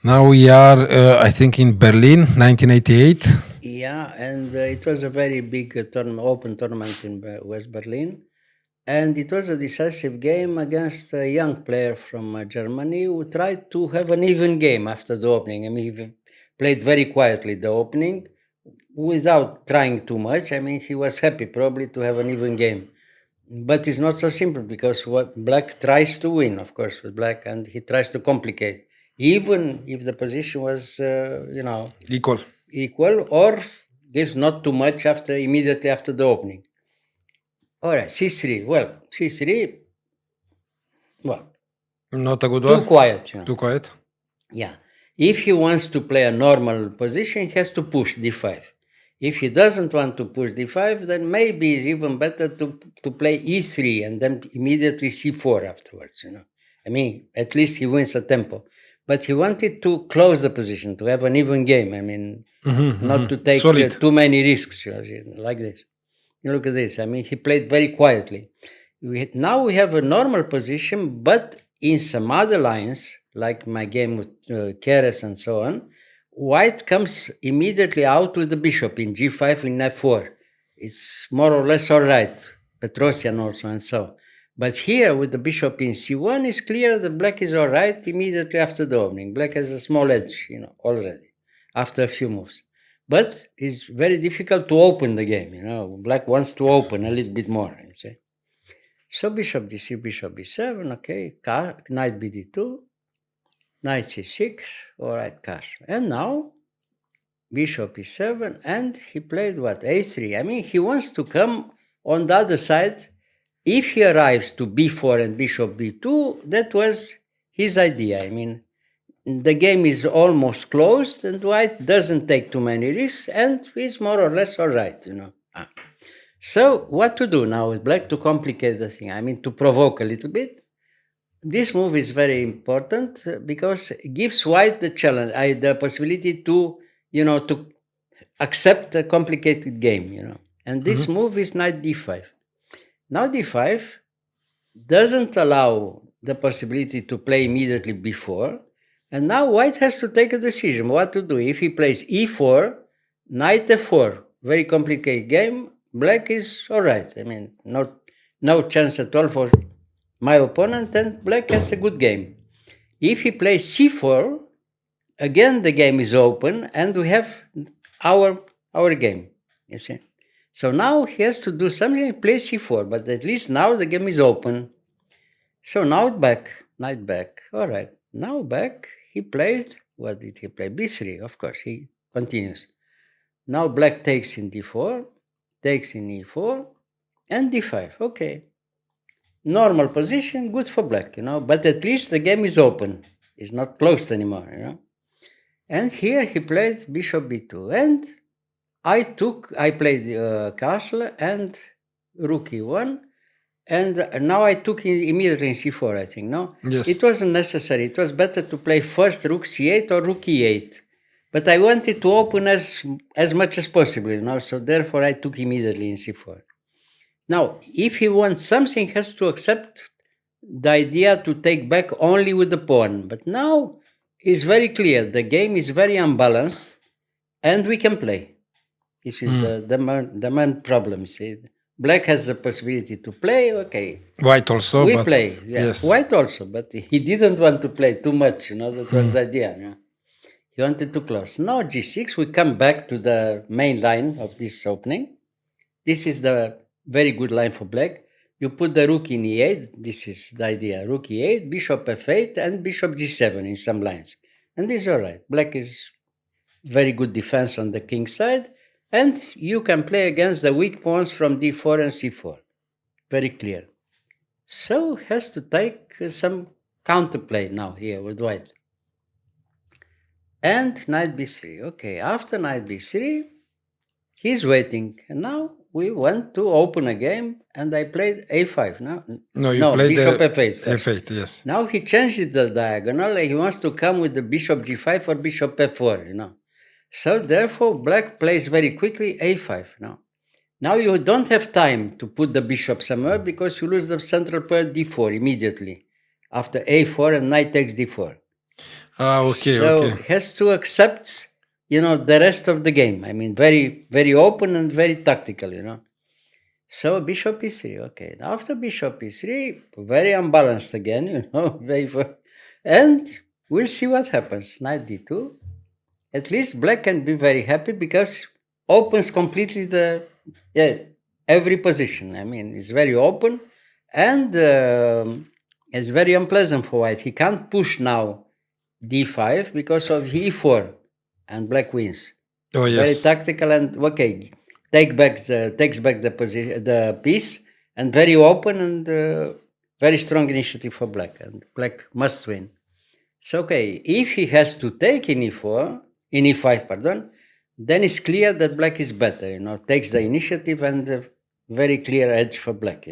Now we are, I think, in Berlin, 1988. Yeah, and it was a very big open tournament in West Berlin. And it was a decisive game against a young player from Germany who tried to have an even game after the opening. I mean, he played very quietly the opening without trying too much. I mean, he was happy probably to have an even game. But it's not so simple because what black tries to win, of course, with black, and he tries to complicate, even if the position was, Equal. equal or gives not too much after immediately after the opening. All right, c3. Well, c3. Well, Not a good too one. quiet, Too quiet. Yeah. If he wants to play a normal position, he has to push d5. If he doesn't want to push d5, then maybe it's even better to play e3 and then immediately c4 afterwards. I mean, at least he wins a tempo. But he wanted to close the position, to have an even game. I mean, not to take Solid. too many risks, like this. Look at this. I mean, he played very quietly. Now we have a normal position, but in some other lines, like my game with Keres and so on, white comes immediately out with the bishop in g5 in f4. It's more or less all right. Petrosian also and so. But here with the bishop in c1, it's clear that black is all right immediately after the opening. Black has a small edge, already after a few moves. But it's very difficult to open the game. Black wants to open a little bit more. You see? So bishop d6, bishop b7, okay, knight bd2, knight c6, all right, castle. And now bishop e7, and he played what? a3. I mean, he wants to come on the other side. If he arrives to b4 and bishop b2, that was his idea. I mean, the game is almost closed, and white doesn't take too many risks, and is more or less all right. So what to do now with black to complicate the thing? I mean, to provoke a little bit. This move is very important because it gives white the challenge, the possibility to accept a complicated game. And this move is knight d5. Now d5 doesn't allow the possibility to play immediately before. And now white has to take a decision what to do. If he plays e4, knight f4, very complicated game, black is all right. I mean, no chance at all for my opponent, and black has a good game. If he plays c4, again the game is open, and we have our game. You see. So now he has to do something, play c4, but at least now the game is open. So now knight back. All right. Now back, he played, what did he play? b3, of course, he continues. Now black takes in d4, takes in e4, and d5. Okay. Normal position, good for black, but at least the game is open. It's not closed anymore. And here he played bishop b2. And I played castle and rook e1. And now I took immediately in c4, I think, no? Yes. It wasn't necessary. It was better to play first rook c8 or rook e8. But I wanted to open as much as possible, so therefore I took immediately in c4. Now, if he wants something, he has to accept the idea to take back only with the pawn. But now it's very clear. The game is very unbalanced, and we can play. This is the main problem. See, black has the possibility to play. Okay, White also. we but play. Yeah, Yes. white also, but he didn't want to play too much. That was the idea. He wanted to close. Now g6. We come back to the main line of this opening. This is the very good line for black. You put the rook in e8. This is the idea. Rook e8, bishop f8, and bishop g7 in some lines. And this is all right. Black is very good defense on the king side. And you can play against the weak pawns from d4 and c4. Very clear. So has to take some counterplay now here with white. And knight b3. Okay, after knight b3, he's waiting. And now we went to open a game, and I played a5. No, you played bishop f8 first. f8, yes. Now he changes the diagonal. He wants to come with the bishop g5 or bishop f4. So therefore, black plays very quickly a5 now. Now you don't have time to put the bishop somewhere because you lose the central pair d4 immediately after a4 and knight takes d4. Okay, So okay. has to accept, the rest of the game. I mean, very, very open and very tactical. So bishop e3, okay. After bishop e3, very unbalanced again, and we'll see what happens. Knight d2. At least black can be very happy because opens completely every position. I mean, it's very open and it's very unpleasant for white. He can't push now d5 because of e4 and black wins. Oh, Very yes. tactical and okay, takes back the position, the piece, and very open and very strong initiative for black, and black must win. So okay, if he has to take in e4, in e5, pardon, then it's clear that black is better. Takes the initiative and a very clear edge for black.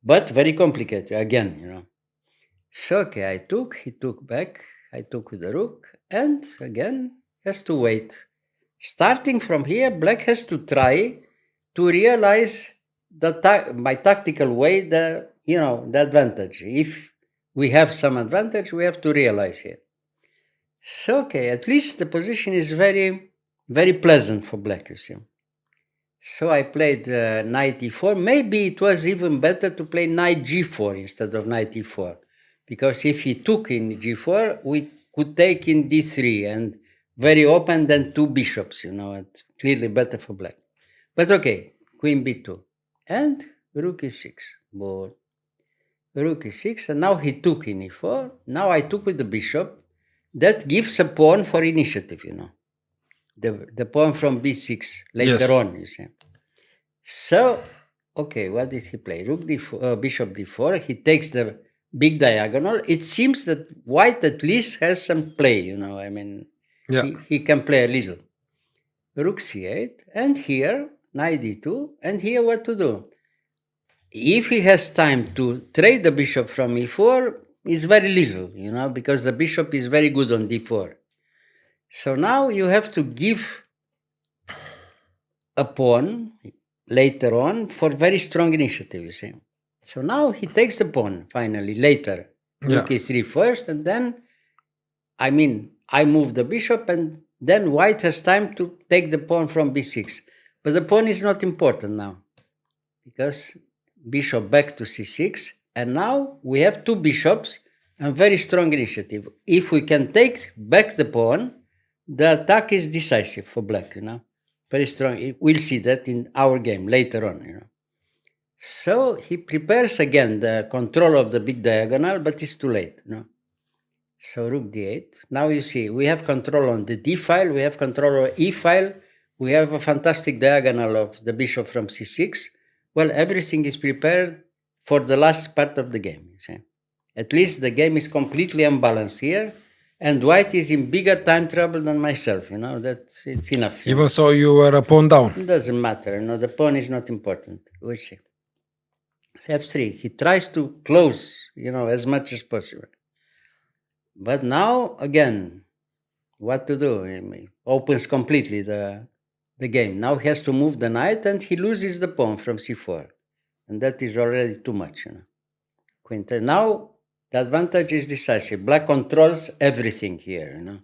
But very complicated again. So okay, he took back, I took with the rook, and again has to wait. Starting from here, black has to try to realize by tactical way the advantage. If we have some advantage, we have to realize here. So okay, at least the position is very, very pleasant for black, you see. So I played knight e4. Maybe it was even better to play knight g4 instead of knight e4, because if he took in g4, we could take in d3 and very open than two bishops, clearly better for black. But okay, queen b2 and rook e6. Board. Rook e6, and now he took in e4. Now I took with the bishop. That gives a pawn for initiative, the pawn from b6 later on, you see. So, okay, what did he play? Rook d4, bishop d4. He takes the big diagonal. It seems that white at least has some play, I mean, he can play a little. Rook c8, and here, knight d2, and here what to do? If he has time to trade the bishop from e4, it's very little, because the bishop is very good on d4. So now you have to give a pawn later on for very strong initiative, you see. So now he takes the pawn finally later. Rook e3 first, and then, I move the bishop, and then white has time to take the pawn from b6. But the pawn is not important now, because bishop back to c6, and now we have two bishops and very strong initiative. If we can take back the pawn, the attack is decisive for black, very strong. We'll see that in our game later on, So he prepares again the control of the big diagonal, but it's too late, So rook d8. Now you see, we have control on the d file, we have control on e file, we have a fantastic diagonal of the bishop from c6. Well, everything is prepared for the last part of the game, you see. At least the game is completely unbalanced here, and white is in bigger time trouble than myself, that's it's enough. Even so, you were a pawn down. It doesn't matter, the pawn is not important. We'll see. f3, he tries to close, as much as possible. But now, again, what to do? He opens completely the game. Now he has to move the knight, and he loses the pawn from c4. And that is already too much, Queen 10. Now, the advantage is decisive. Black controls everything here,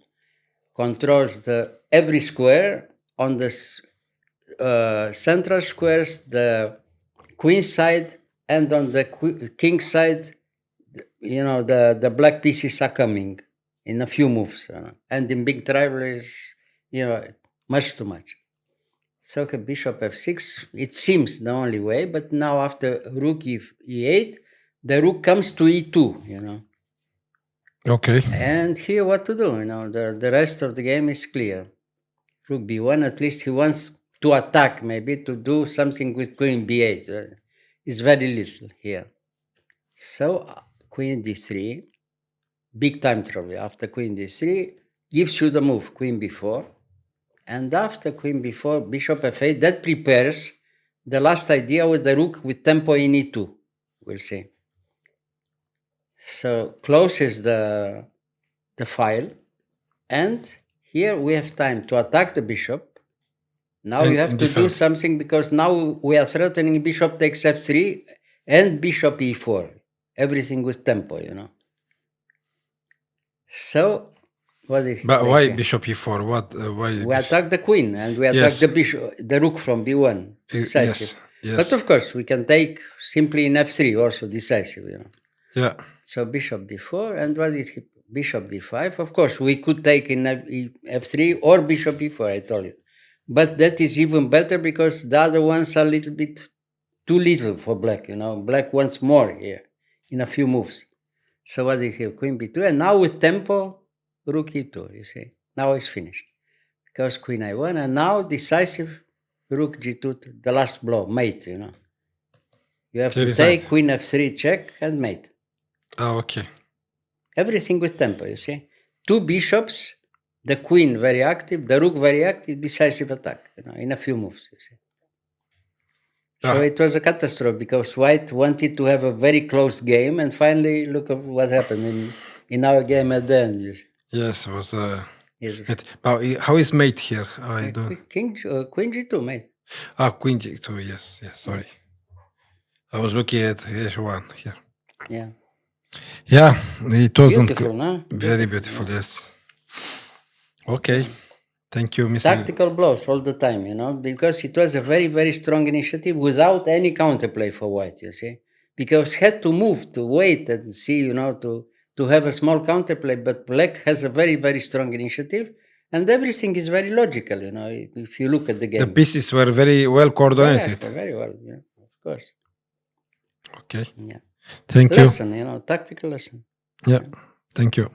Controls every square on the central squares, the queen side, and on the king side, the black pieces are coming in a few moves, and in big tribal is, much too much. So bishop f6, it seems the only way, but now after rook e8, the rook comes to e2, Okay. And here what to do, the rest of the game is clear. Rook b1, at least he wants to attack, maybe to do something with queen b8. It's very little here. So queen d3, big time trouble. After queen d3, gives you the move, queen b4. And after queen b4, bishop f8, that prepares the last idea with the rook with tempo in e2. We'll see. So closes the file. And here we have time to attack the bishop. Now you have to do something, because now we are threatening bishop takes f3 and bishop e4. Everything with tempo, So What did he But play why here? bishop e4? What? Why? We attack the queen and we attack Yes. the bishop, the rook from b1, decisive. Yes. But of course, we can take simply in f3, also decisive. Yeah. So bishop d4, and what is he? Bishop d5. Of course, we could take in f3 or bishop e4, I told you. But that is even better because the other ones are a little bit too little for black. Black wants more here in a few moves. So what is here? Queen b2, and now with tempo, rook e2, you see. Now it's finished. Because queen i1, and now decisive, rook g2, the last blow, mate, You have to take queen f3 check and mate. Oh, okay. Everything with tempo, you see. Two bishops, the queen very active, the rook very active, decisive attack, in a few moves, you see. So it was a catastrophe because white wanted to have a very close game, and finally, look at what happened in our game at the end. You see. Yes, it was. Yes. But how is mate here? Queen g2, mate. Queen g2. Yes. Sorry, I was looking at h1 here. Yeah. Yeah, it wasn't beautiful, no? Very beautiful. Yes. Okay. Thank you, Mr. Tactical blows all the time, because it was a very, very strong initiative without any counterplay for white, you see. Because had to move, to wait and see, to have a small counterplay, but black has a very, very strong initiative, and everything is very logical, if you look at the game. The pieces were very well coordinated. Yeah, very well, of course. Okay. Yeah. Thank you. Lesson, tactical lesson. Yeah. Thank you.